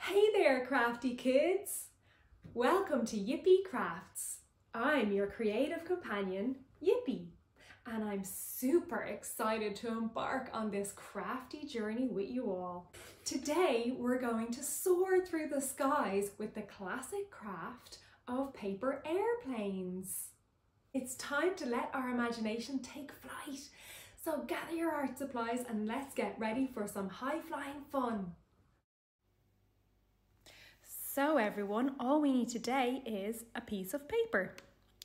Hey there, crafty kids! Welcome to Yippee Crafts. I'm your creative companion, Yippee, and I'm super excited to embark on this crafty journey with you all. Today, we're going to soar through the skies with the classic craft of paper airplanes. It's time to let our imagination take flight. So gather your art supplies and let's get ready for some high-flying fun. So everyone, all we need today is a piece of paper.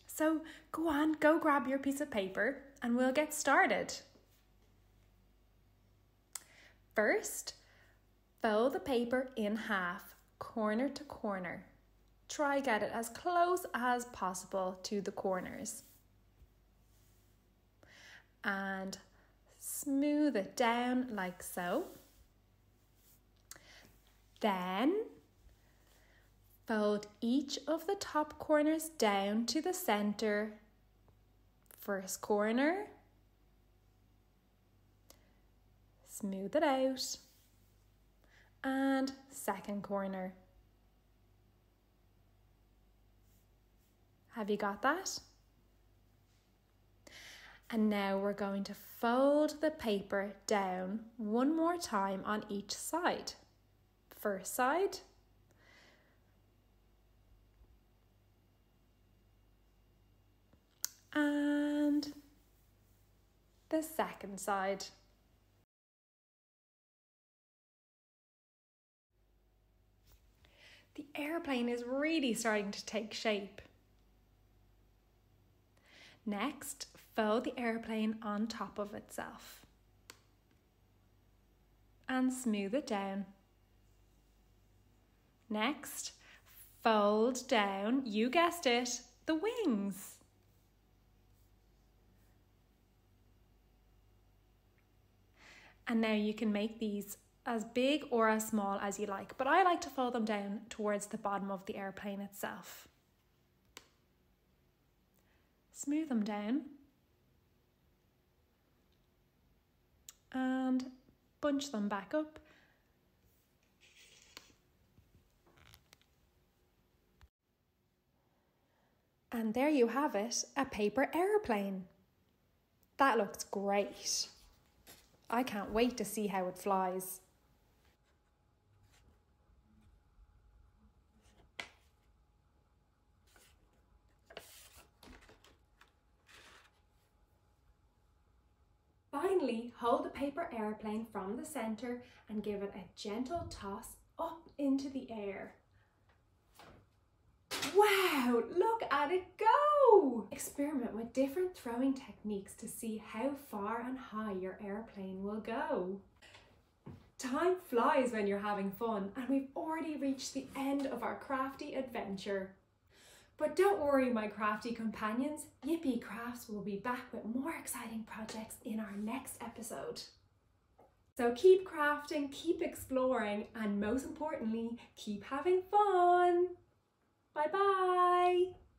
So go on, go grab your piece of paper and we'll get started. First, fold the paper in half, corner to corner. Try get it as close as possible to the corners. And smooth it down like so. Then fold each of the top corners down to the center. First corner, smooth it out, and second corner. Have you got that? And now we're going to fold the paper down one more time on each side. First side, and the second side. The airplane is really starting to take shape. Next, fold the airplane on top of itself and smooth it down. Next, fold down, you guessed it, the wings. And now you can make these as big or as small as you like, but I like to fold them down towards the bottom of the airplane itself. Smooth them down and bunch them back up. And there you have it, a paper airplane. That looks great. I can't wait to see how it flies. Finally, hold the paper airplane from the center and give it a gentle toss up into the air. Wow, look at it go! Experiment with different throwing techniques to see how far and high your airplane will go. Time flies when you're having fun, and we've already reached the end of our crafty adventure. But don't worry, my crafty companions, Yippee Crafts will be back with more exciting projects in our next episode. So keep crafting, keep exploring, and most importantly, keep having fun. Bye-bye.